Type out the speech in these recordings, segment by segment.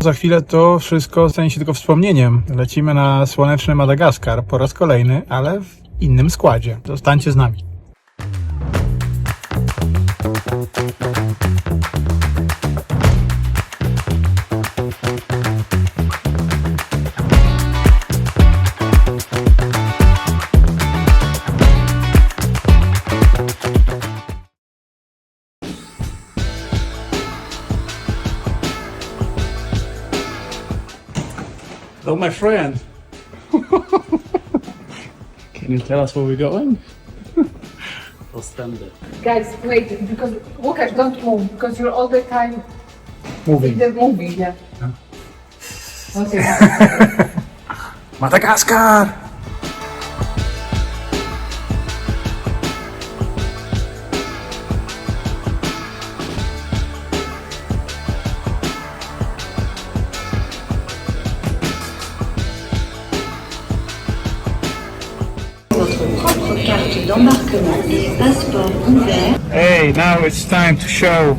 Za chwilę to wszystko stanie się tylko wspomnieniem. Lecimy na słoneczny Madagaskar po raz kolejny, ale w innym składzie. Zostańcie z nami. Hello, my friend. Can you tell us where we're going? Guys, wait, because Łukasz, don't move, because you're all the time Moving. in the movie, yeah. Okay. Madagaskar! Votre propre carte d'embarquement et passeport ouvert. Hey, now it's time to show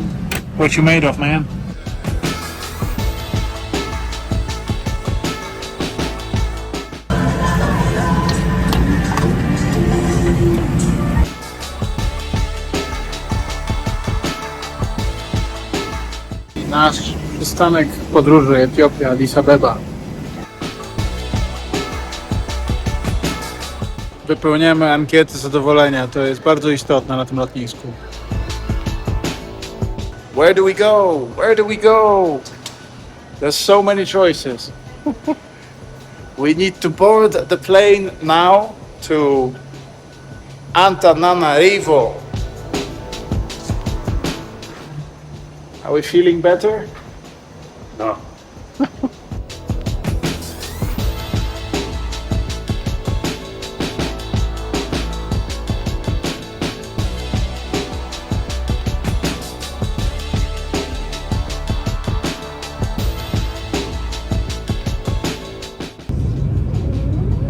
what you made of, man. Nasz przystanek podróży Etiopia, Addis Abeba. Wypełniamy ankiety zadowolenia, to jest bardzo istotne na tym lotnisku. Where do we go? Where do we go? There's so many choices. We need to board the plane now to Antananarivo. Are we feeling better? No.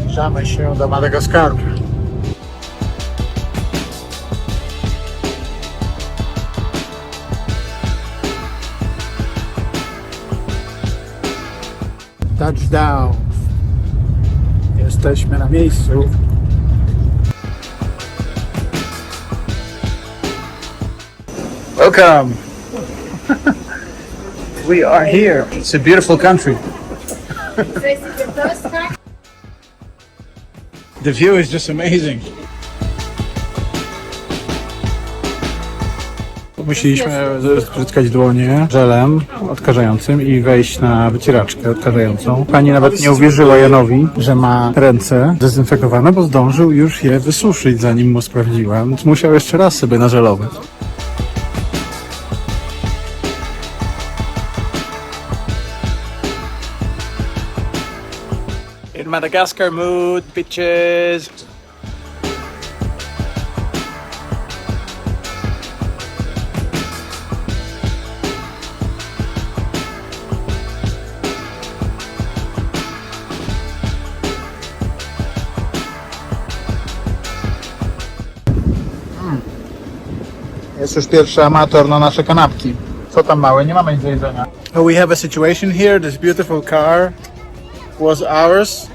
Zbliżamy się do Madagaskaru. Touchdown. Jesteśmy na miejscu. Welcome. We are here. It's a beautiful country. This is the first time. The view is just amazing. Musieliśmy spryskać dłonie żelem odkażającym i wejść na wycieraczkę odkażającą. Pani nawet nie uwierzyła Janowi, że ma ręce dezynfekowane, bo zdążył już je wysuszyć, zanim mu sprawdziła. Więc musiał jeszcze raz sobie nażelować. In Madagascar mood, bitches. Jest już pierwszy amator na nasze kanapki. Co tam małe? Nie mamy nic do jedzenia. So we have a situation here. This beautiful car was ours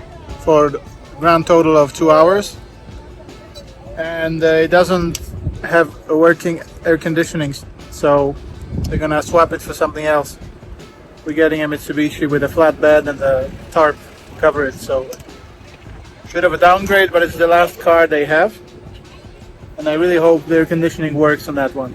for a grand total of 2 hours. And it doesn't have a working air conditioning, so they're gonna swap it for something else. We're getting a Mitsubishi with a flatbed and a tarp to cover it, so bit of a downgrade, but it's the last car they have. And I really hope the air conditioning works on that one.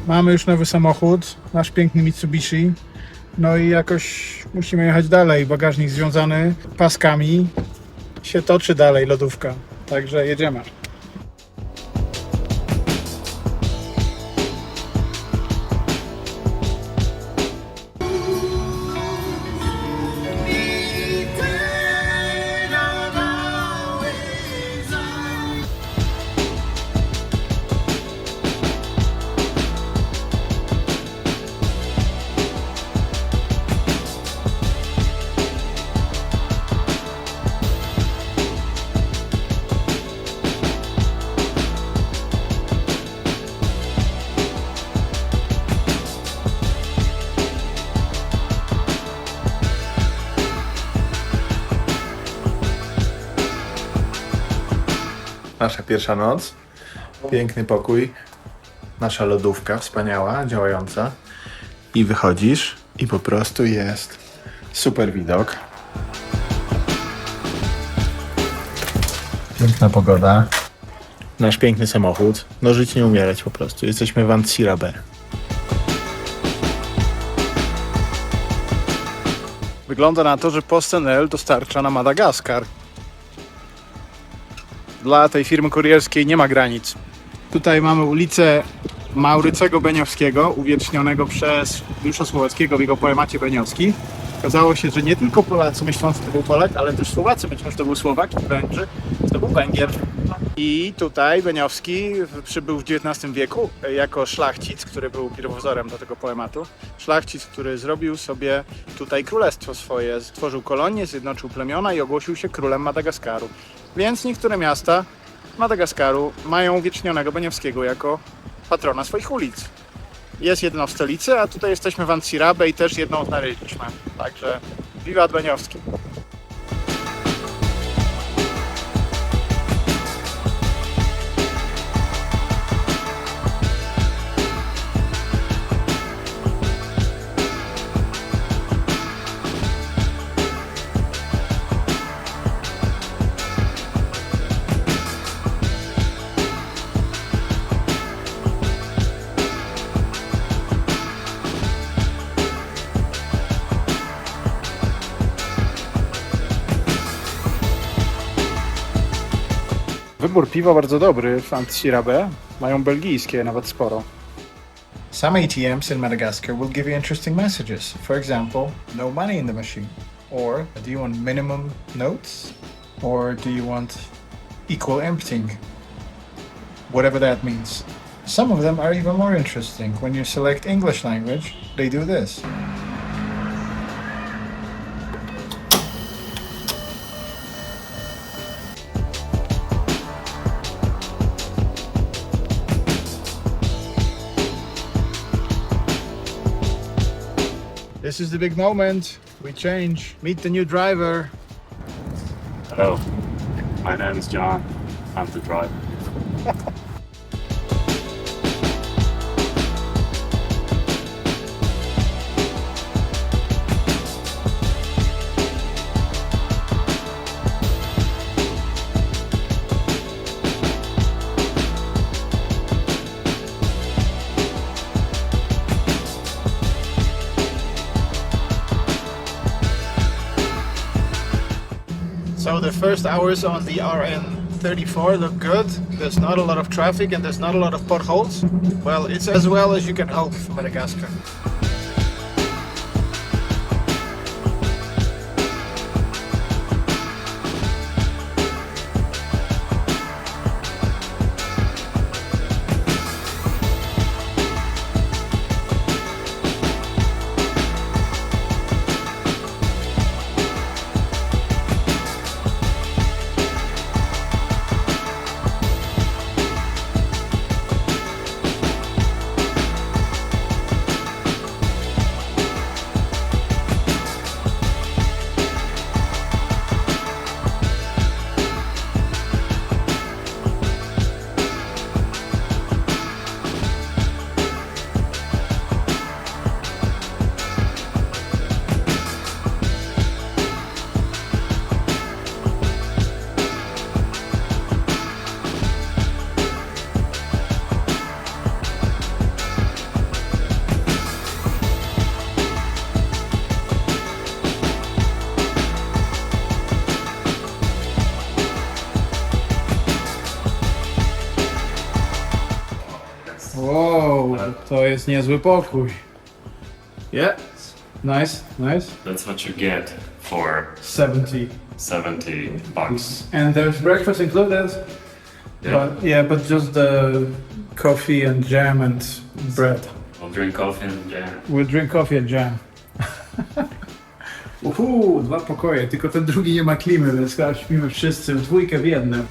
Mamy już nowy samochód, nasz piękny Mitsubishi. No i jakoś musimy jechać dalej. Bagażnik związany paskami. Się toczy dalej lodówka. Także jedziemy. Nasza pierwsza noc. Piękny pokój. Nasza lodówka wspaniała, działająca. I wychodzisz i po prostu jest super widok. Piękna pogoda. Nasz piękny samochód. No żyć nie umierać po prostu. Jesteśmy w Antsirabe. Wygląda na to, że PostNL dostarcza na Madagaskar. Dla tej firmy kurierskiej nie ma granic. Tutaj mamy ulicę Maurycego Beniowskiego, uwiecznionego przez Juliusza Słowackiego w jego poemacie Beniowski. Okazało się, że nie tylko Polacy myślą, że to był Polak, ale też Słowacy myślą, że to był Słowak i Węgrzy, że to był Węgier. I tutaj Beniowski przybył w XIX wieku jako szlachcic, który był pierwowzorem do tego poematu. Szlachcic, który zrobił sobie tutaj królestwo swoje, stworzył kolonię, zjednoczył plemiona i ogłosił się królem Madagaskaru. Więc niektóre miasta Madagaskaru mają uwiecznionego Beniowskiego jako patrona swoich ulic. Jest jedno w stolicy, a tutaj jesteśmy w Antsirabe i też jedną znaleźliśmy. Także wiwat Beniowski. Wybór piwa bardzo dobry w Antsirabe. Mają belgijskie nawet sporo. Some ATMs in Madagascar will give you interesting messages. For example, no money in the machine. Or, do you want minimum notes? Or do you want equal emptying? Whatever that means. Some of them are even more interesting. When you select English language, they do this. This is the big moment. We change. Meet the new driver. Hello, my name is John. I'm the driver. So the first hours on the RN34 look good. There's not a lot of traffic and there's not a lot of potholes. Well, it's as well as you can hope for Madagascar. Wow, to jest niezły pokój. Yeah, nice, nice. That's what you get for 70. $70. And there's breakfast included. Yeah. But just the coffee and jam and bread. We'll drink coffee and jam. We'll drink coffee and jam. Dwa pokoje, tylko ten drugi nie ma klimy, więc chyba śpimy wszyscy w dwójkę w jednym.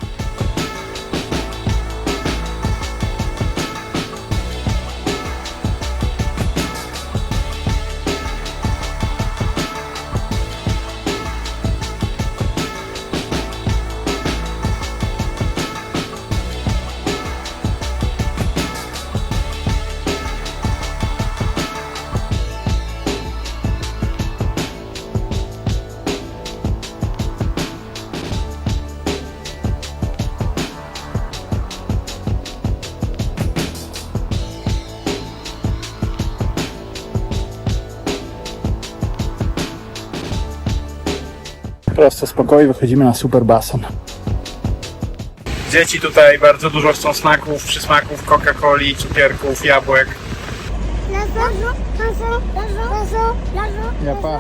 Prosto z pokoju wychodzimy na super basen. Dzieci tutaj bardzo dużo chcą snaków, przysmaków, Coca-Coli, cukierków, jabłek. Japa.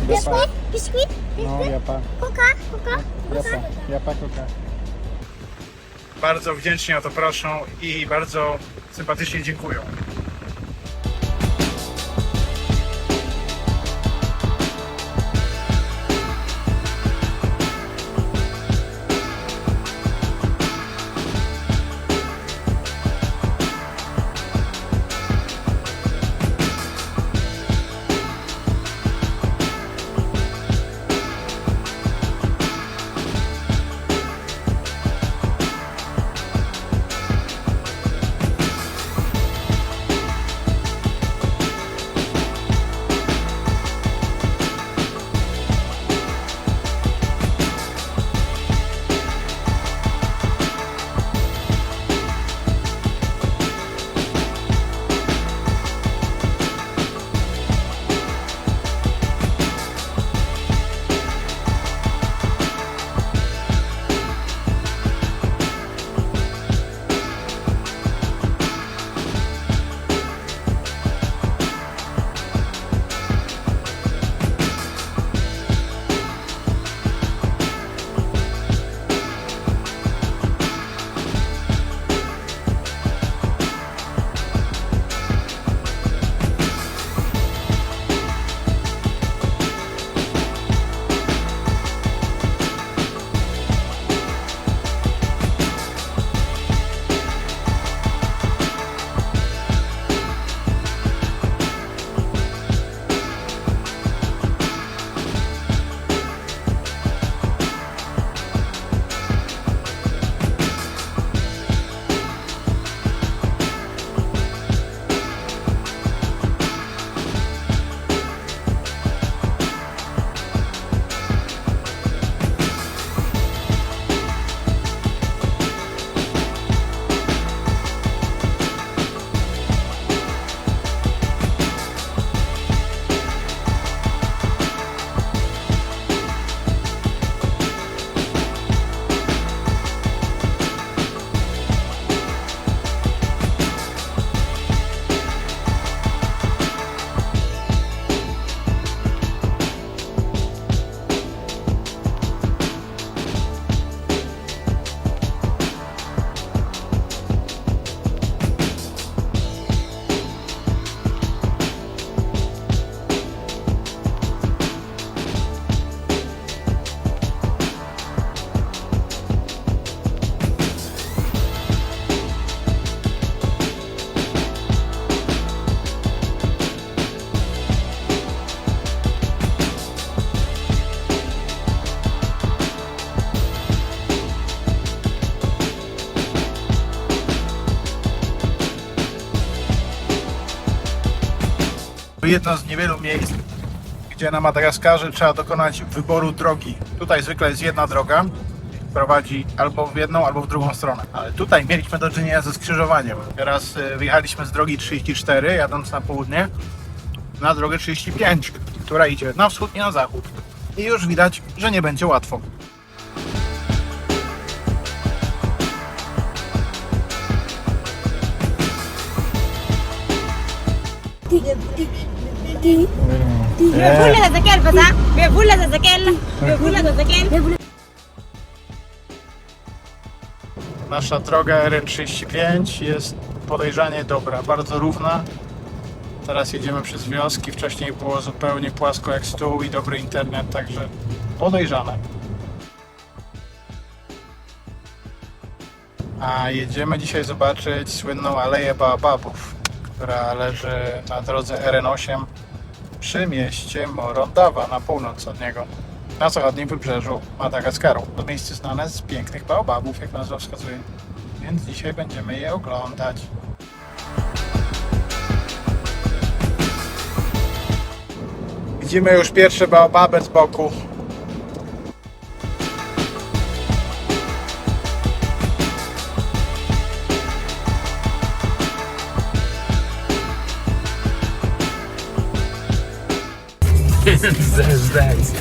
Biscuit, biscuit, No, japa. coca, coca. Japa, Coca. Bardzo wdzięcznie o to proszą i bardzo sympatycznie dziękują. Jedno z niewielu miejsc, gdzie na Madagaskarze trzeba dokonać wyboru drogi. Tutaj zwykle jest jedna droga, prowadzi albo w jedną, albo w drugą stronę. Ale tutaj mieliśmy do czynienia ze skrzyżowaniem. Teraz wyjechaliśmy z drogi 34, jadąc na południe, na drogę 35, która idzie na wschód i na zachód. I już widać, że nie będzie łatwo. Nasza droga RN35 jest podejrzanie dobra, bardzo równa. Teraz jedziemy przez wioski, wcześniej było zupełnie płasko jak stół i dobry internet, także podejrzane. A jedziemy dzisiaj zobaczyć słynną Aleję Baobabów, która leży na drodze RN8 przy mieście Morondawa na północ od niego, na zachodnim wybrzeżu Madagaskaru. To miejsce znane z pięknych baobabów, jak nazwa wskazuje, więc dzisiaj będziemy je oglądać. Widzimy już pierwsze baobaby z boku. Dance, dance.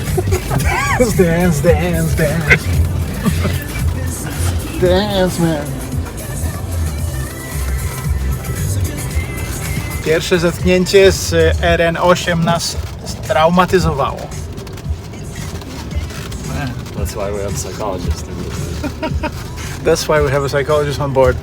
Dance, dance, dance. Dance, man. Pierwsze zetknięcie z RN8 nas straumatyzowało. That's why we have a psychologist in this. That's why we have a psychologist on board.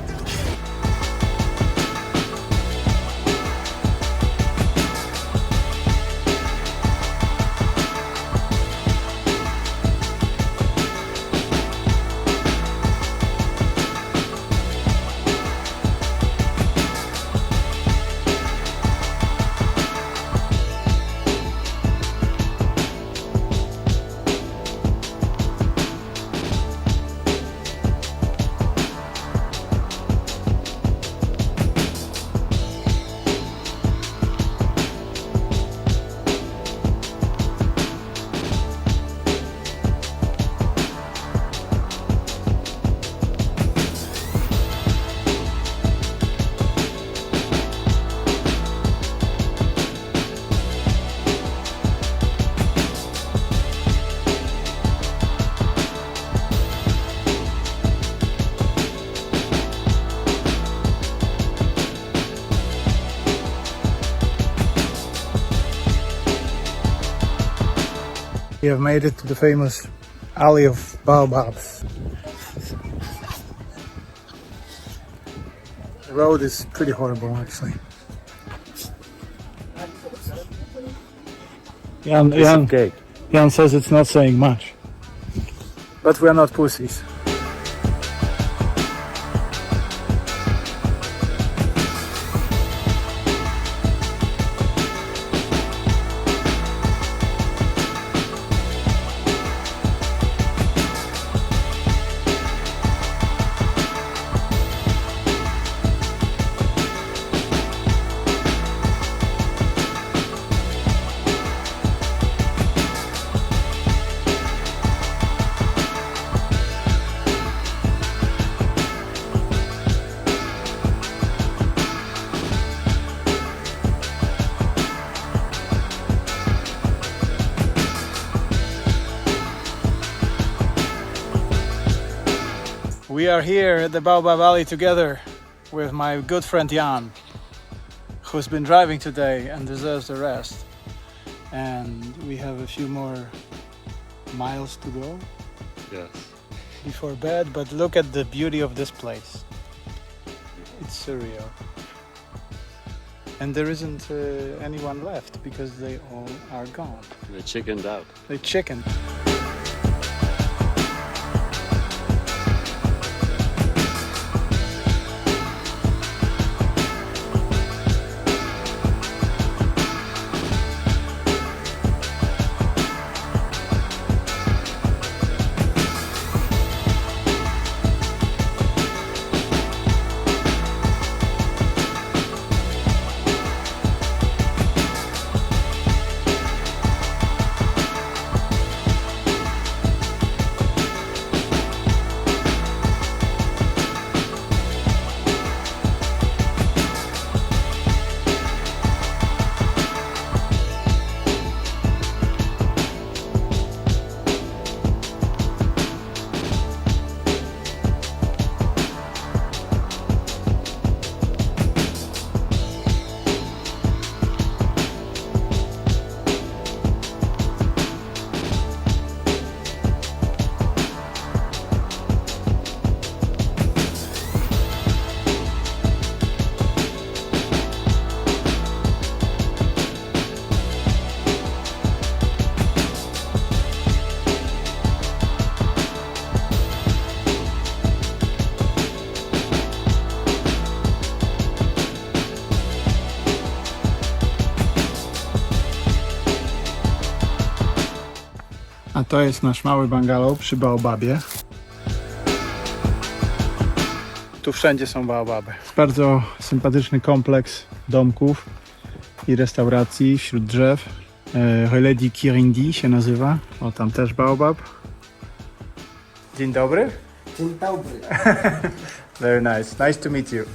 We have made it to the famous Alley of Baobabs. The road is pretty horrible, actually. Jan says it's not saying much. But we are not pussies. We are here at the Baobab Valley together with my good friend Jan, who's been driving today and deserves the rest. And we have a few more miles to go Yes. before bed, but look at the beauty of this place. It's surreal. And there isn't anyone left because they all are gone. They chickened out. They chickened. A to jest nasz mały bungalow przy Baobabie. Tu wszędzie są baobaby. Bardzo sympatyczny kompleks domków i restauracji wśród drzew. Reledi Kirindi się nazywa. O, tam też baobab. Dzień dobry. Dzień dobry. Very nice. Nice to meet you.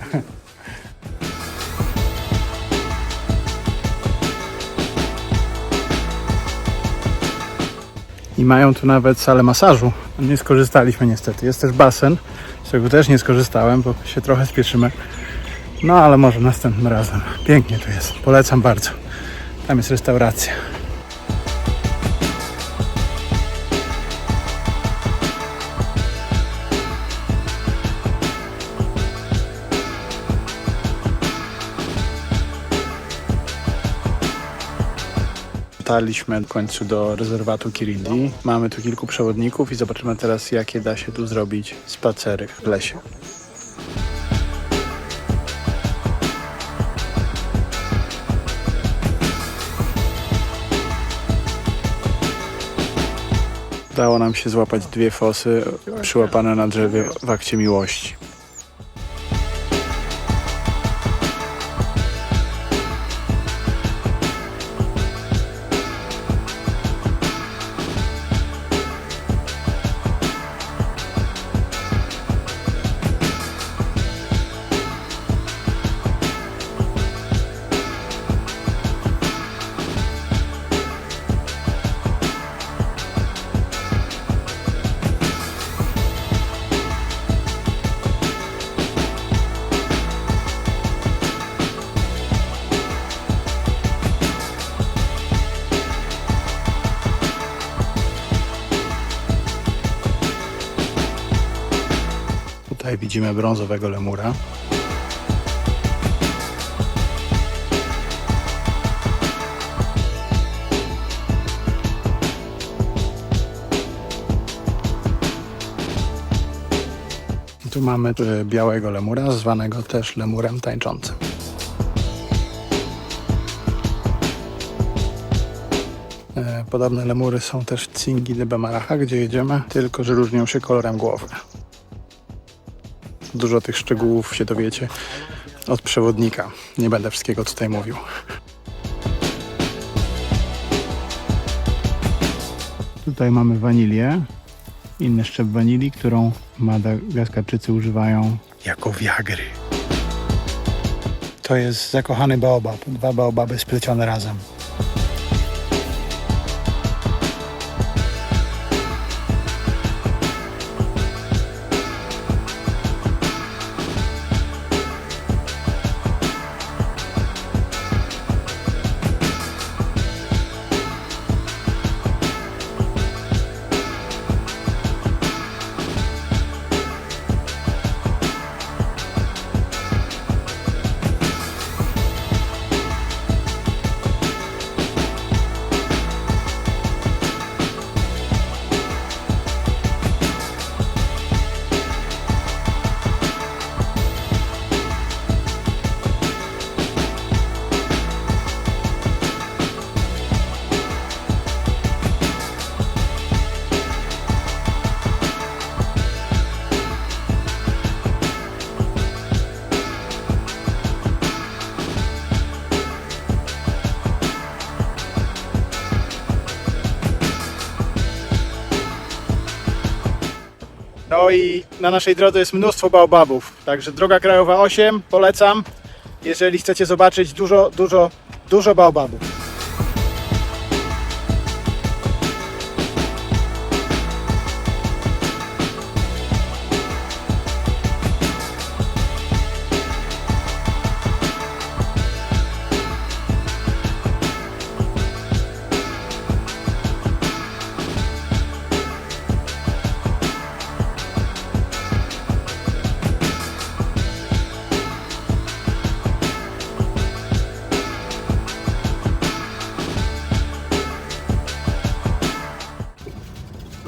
I mają tu nawet salę masażu. Nie skorzystaliśmy niestety. Jest też basen, z którego też nie skorzystałem, bo się trochę spieszymy. No ale może następnym razem. Pięknie tu jest. Polecam bardzo. Tam jest restauracja. Dotarliśmy w końcu do rezerwatu Kirindi. Mamy tu kilku przewodników i zobaczymy teraz, jakie da się tu zrobić spacery w lesie. Udało nam się złapać 2 fosy przyłapane na drzewie w akcie miłości. Tutaj widzimy brązowego lemura. I tu mamy białego lemura, zwanego też lemurem tańczącym. Podobne lemury są też w Tsingy de Bemaraha, gdzie jedziemy, tylko że różnią się kolorem głowy. Dużo tych szczegółów się dowiecie od przewodnika. Nie będę wszystkiego tutaj mówił. Tutaj mamy wanilię, inny szczep wanilii, którą Madagaskarczycy używają jako wiagry. To jest zakochany baobab. 2 baobaby splecione razem. No i na naszej drodze jest mnóstwo baobabów, także droga krajowa 8, polecam, jeżeli chcecie zobaczyć dużo baobabów.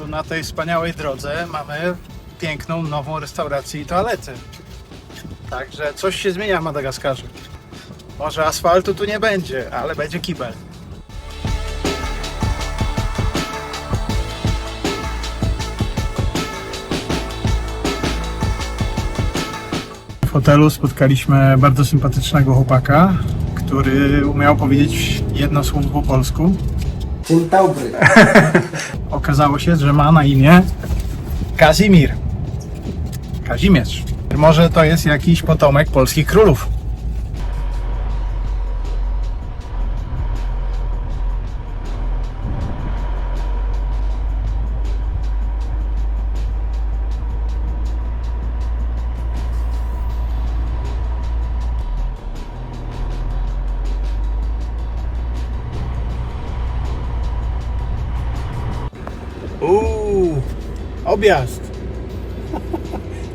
Na tej wspaniałej drodze mamy piękną, nową restaurację i toaletę. Także coś się zmienia w Madagaskarze. Może asfaltu tu nie będzie, ale będzie kibel. W hotelu spotkaliśmy bardzo sympatycznego chłopaka, który umiał powiedzieć jedno słowo po polsku. Dzień dobry. Okazało się, że ma na imię Kazimir. Kazimierz. Może to jest jakiś potomek polskich królów. Objazd.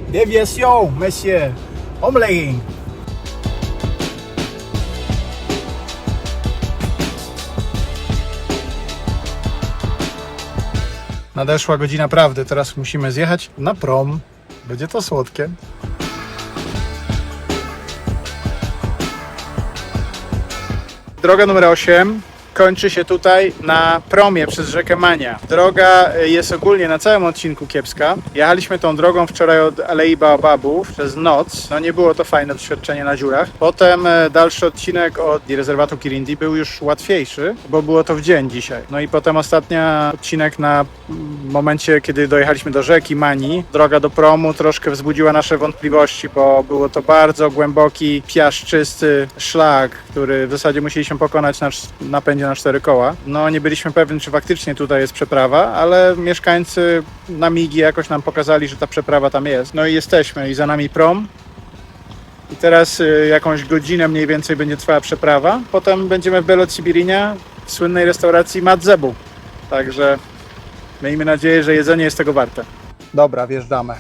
Déviation, monsieur. Omlegging. Nadeszła godzina prawdy, teraz musimy zjechać na prom. Będzie to słodkie. Droga numer 8 kończy się tutaj na promie przez rzekę Mania. Droga jest ogólnie na całym odcinku kiepska. Jechaliśmy tą drogą wczoraj od Alei Baobabów przez noc. No nie było to fajne doświadczenie na dziurach. Potem dalszy odcinek od rezerwatu Kirindi był już łatwiejszy, bo było to w dzień dzisiaj. No i potem ostatni odcinek na momencie, kiedy dojechaliśmy do rzeki Mani. Droga do promu troszkę wzbudziła nasze wątpliwości, bo było to bardzo głęboki, piaszczysty szlak, który w zasadzie musieliśmy pokonać na napędzie na 4 koła. No nie byliśmy pewni, czy faktycznie tutaj jest przeprawa, ale mieszkańcy na migi jakoś nam pokazali, że ta przeprawa tam jest. No i jesteśmy i za nami prom. I teraz jakąś godzinę mniej więcej będzie trwała przeprawa. Potem będziemy w Belot-Sibirinia w słynnej restauracji Madzebu. Także miejmy nadzieję, że jedzenie jest tego warte. Dobra, wjeżdżamy.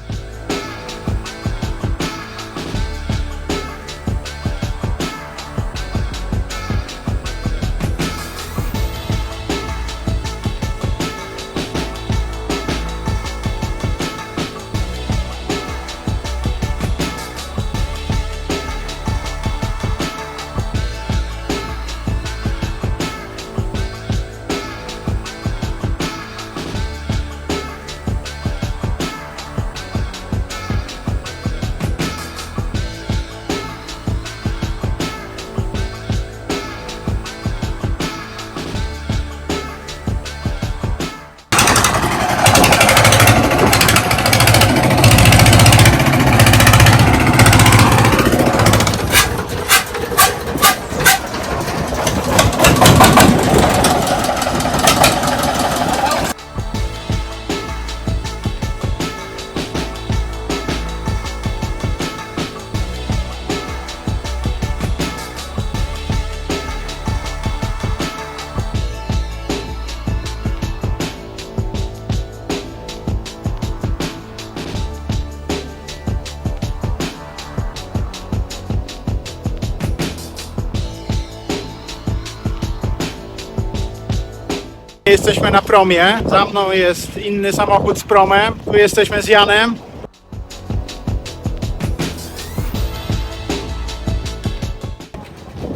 Jesteśmy na promie, za mną jest inny samochód z promem, tu jesteśmy z Janem.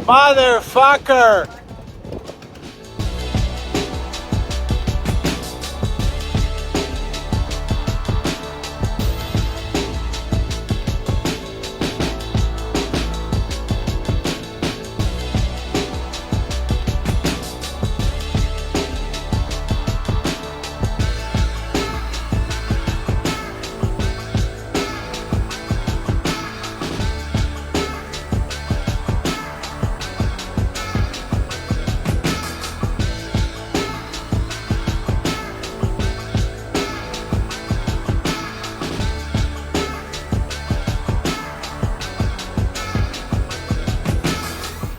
Motherfucker!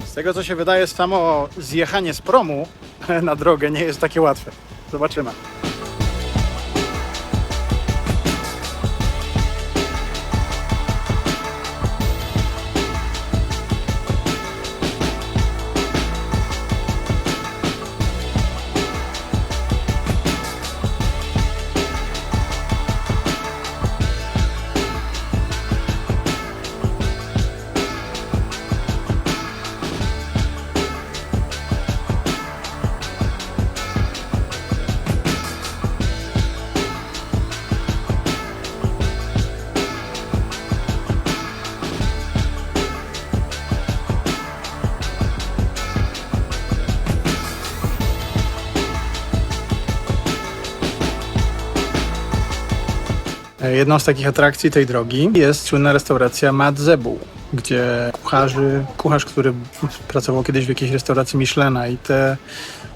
Z tego co się wydaje, samo zjechanie z promu na drogę nie jest takie łatwe. Zobaczymy. Jedną z takich atrakcji tej drogi jest słynna restauracja Madzebu, gdzie kucharz, który pracował kiedyś w jakiejś restauracji Michelina i te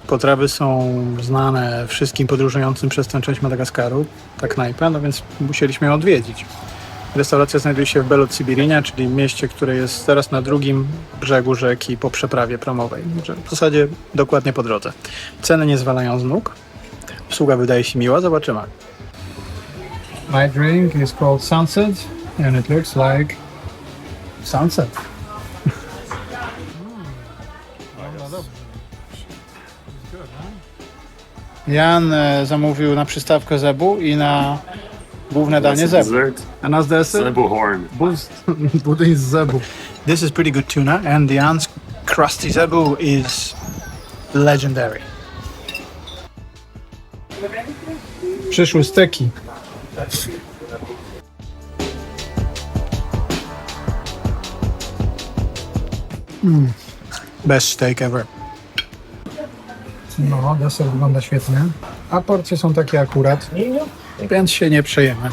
potrawy są znane wszystkim podróżującym przez tę część Madagaskaru, ta knajpa, no więc musieliśmy ją odwiedzić. Restauracja znajduje się w Belot-Sibirinia, czyli mieście, które jest teraz na drugim brzegu rzeki po przeprawie promowej, w zasadzie dokładnie po drodze. Ceny nie zwalają z nóg. Obsługa wydaje się miła, zobaczymy. My drink is called Sunset and it looks like sunset. Jan zamówił na przystawkę zebu i na główne danie zebu. Dessert. A nasz deser? Zebu horn. Budyń z zebu. This is pretty good tuna and the Jan's crusty zebu is legendary. Przyszły steki. Best steak ever. No, deser wygląda świetnie. A porcje są takie akurat, więc się nie przejemy.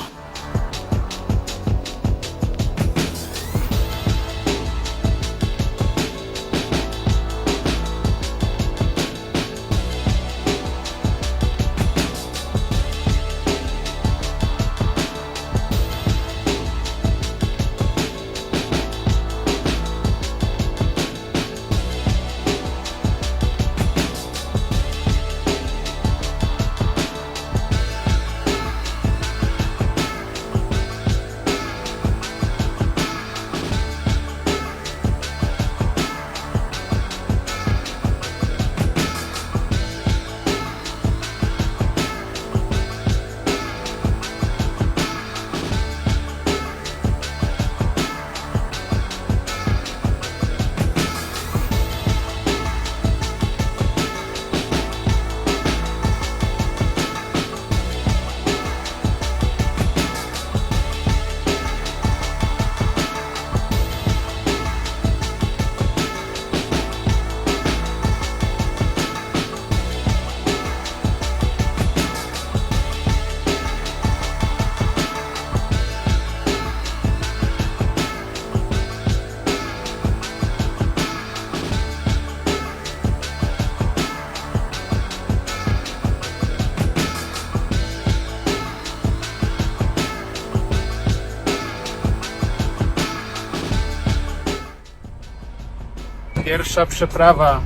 Pierwsza przeprawa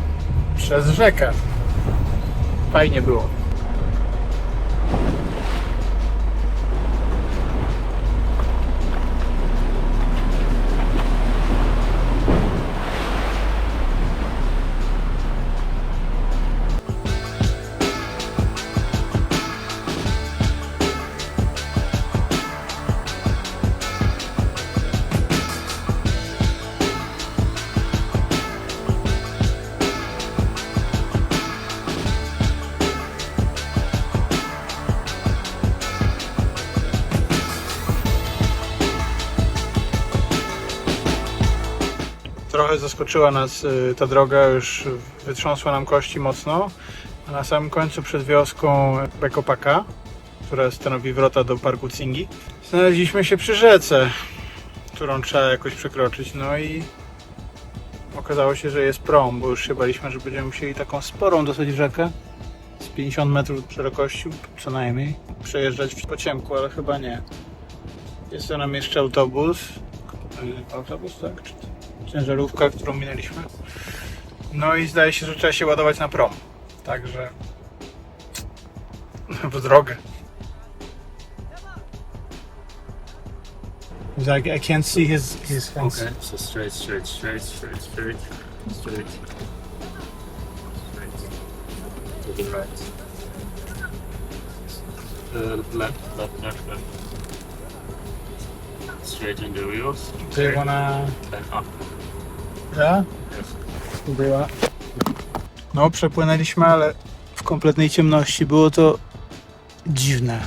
przez rzekę. Fajnie było. Trochę zaskoczyła nas ta droga, już wytrząsła nam kości mocno. A na samym końcu przed wioską Bekopaka, która stanowi wrota do parku Tsingy, znaleźliśmy się przy rzece, którą trzeba jakoś przekroczyć. No i okazało się, że jest prom, bo już się baliśmy, że będziemy musieli taką sporą dosyć rzekę z 50 metrów szerokości, co najmniej, przejeżdżać po ciemku, ale chyba nie. Jest to nam jeszcze autobus, tak? Czy ciężarówka, którą minęliśmy. No i zdaje się, że trzeba się ładować na prom. Także w drogę. Like I can't see his hands. Okay, so straight. Straight. To the right. Left. Straight in the wheels. Do you wanna... Then up. Yeah? Była. No, przepłynęliśmy, ale w kompletnej ciemności. Było to dziwne.